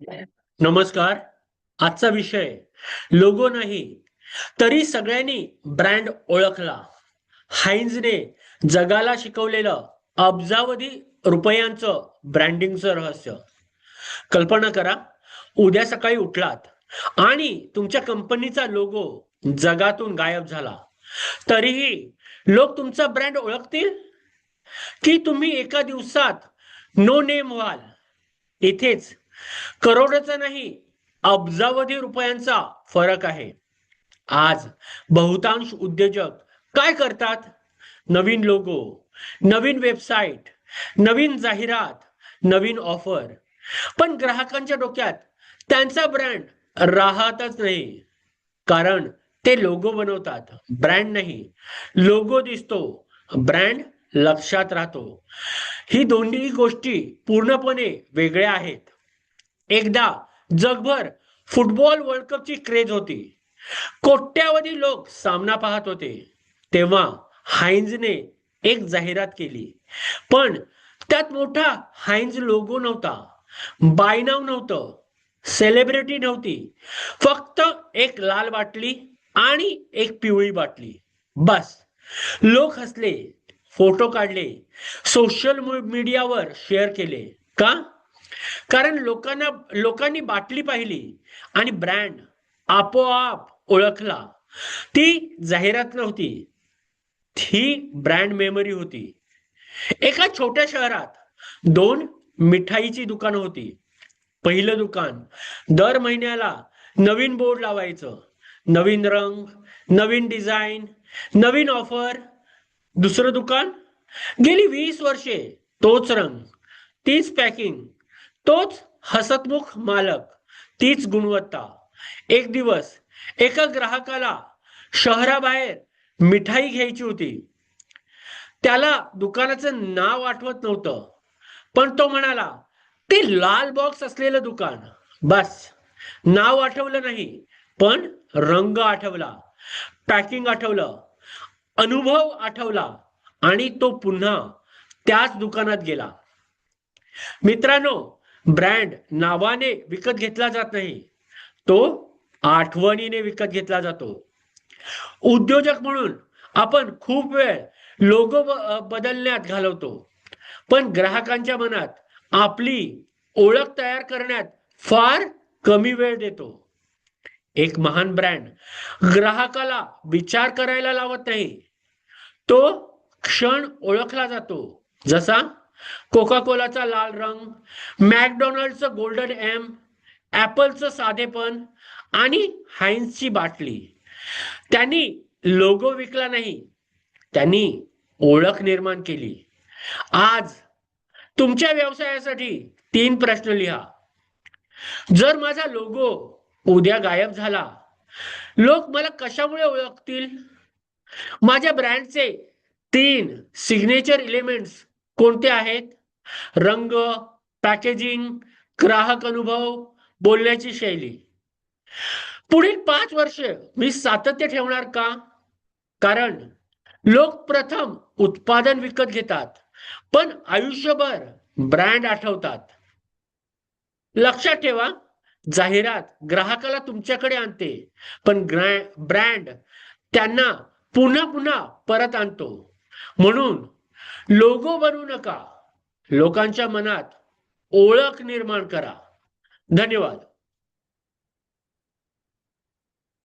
नमस्कार. आजचा विषय लोगो नाही तरी सगळ्यांनी ब्रँड ओळखला. हाइन्जने जगाला शिकवलेलं अब्जावधी रुपयांचं ब्रँडिंगचं रहस्य. कल्पना करा, उद्या सकाळी उठलात आणि तुमच्या कंपनीचा लोगो जगातून गायब झाला. तरीही लोक तुमचा ब्रँड ओळखतील की तुम्ही एका दिवसात नो नेम व्हाल? इथेच करोडचा नाही, अब्जावधी रुपयांचा फरक आहे. आज बहुतांश उद्योजक काय करतात? नवीन लोगो, नवीन वेबसाईट, नवीन जाहिरात, नवीन ऑफर. पण ग्राहकांच्या डोक्यात त्यांचा ब्रँड राहतच नाही. कारण ते लोगो बनवतात, ब्रँड नाही. लोगो दिसतो, ब्रँड लक्षात राहतो. ही दोन्ही गोष्टी पूर्णपणे वेगळ्या आहेत. एकदा जगभर फुटबॉल वर्ल्ड कपची क्रेज होती. कोट्यावधी लोक सामना पाहत होते. तेव्हा हाइन्जने एक जाहिरात केली. पण त्यात मोठा हाइन्ज लोगो नव्हता, बाय नाव नव्हतं, सेलिब्रिटी नव्हती. फक्त एक लाल बाटली आणि एक पिवळी बाटली, बस. लोक हसले, फोटो काढले, सोशल मीडियावर शेअर केले. का? कारण लोकांनी बाटली पाहिली आणि ब्रँड आपोआप ओळखला. ती जाहिरात नव्हती, ती ब्रँड मेमरी होती. एका छोट्या शहरात दोन मिठाईची दुकानं होती. पहिलं दुकान दर महिन्याला नवीन बोर्ड लावायचं, नवीन रंग, नवीन डिझाईन, नवीन ऑफर. दुसरं दुकान गेली 20 वर्षे तोच रंग, तीच पॅकिंग, तोच हसतमुख मालक, तीच गुणवत्ता. एक दिवस एका ग्राहकाला शहराबाहेर मिठाई घ्यायची होती. त्याला दुकानाचं नाव आठवत नव्हतं, पण तो म्हणाला, ते लाल बॉक्स असलेलं दुकान. बस. नाव आठवलं नाही, पण रंग आठवला, पॅकिंग आठवलं, अनुभव आठवला आणि तो पुन्हा त्याच दुकानात गेला. मित्रांनो, ब्रँड नावाने विकत घेतला जात नाही, तो आठवणीने विकत घेतला जातो. उद्योजक म्हणून आपण खूप वेळ लोगो बदलण्यात घालवतो, पण ग्राहकांच्या मनात आपली ओळख तयार करण्यात फार कमी वेळ देतो. एक महान ब्रँड ग्राहकाला विचार करायला लावत नाही, तो क्षण ओळखला जातो. जसा कोका कोलाचा लाल रंग, मॅकडोनल्डचं गोल्डन एम, ॲपलचं साधेपण आणि हाइन्सची बाटली. त्यांनी लोगो विकला नाही, त्यांनी ओळख निर्माण केली. आज तुमच्या व्यवसायासाठी 3 प्रश्न लिहा. जर माझा लोगो उद्या गायब झाला, लोक मला कशामुळे ओळखतील? माझ्या ब्रँडचे 3 सिग्नेचर एलिमेंट्स कोणते आहेत? रंग, पॅकेजिंग, ग्राहक अनुभव, बोलण्याची शैली. पुढील 5 वर्ष मी सातत्य ठेवणार का? कारण लोक प्रथम उत्पादन विकत घेतात, पण आयुष्यभर ब्रँड आठवतात. लक्षात ठेवा, जाहिरात ग्राहकाला तुमच्याकडे आणते, पण ब्रँड त्यांना पुन्हा पुन्हा परत आणतो. म्हणून लोगो बनवू नका, लोकांच्या मनात ओळख निर्माण करा. धन्यवाद.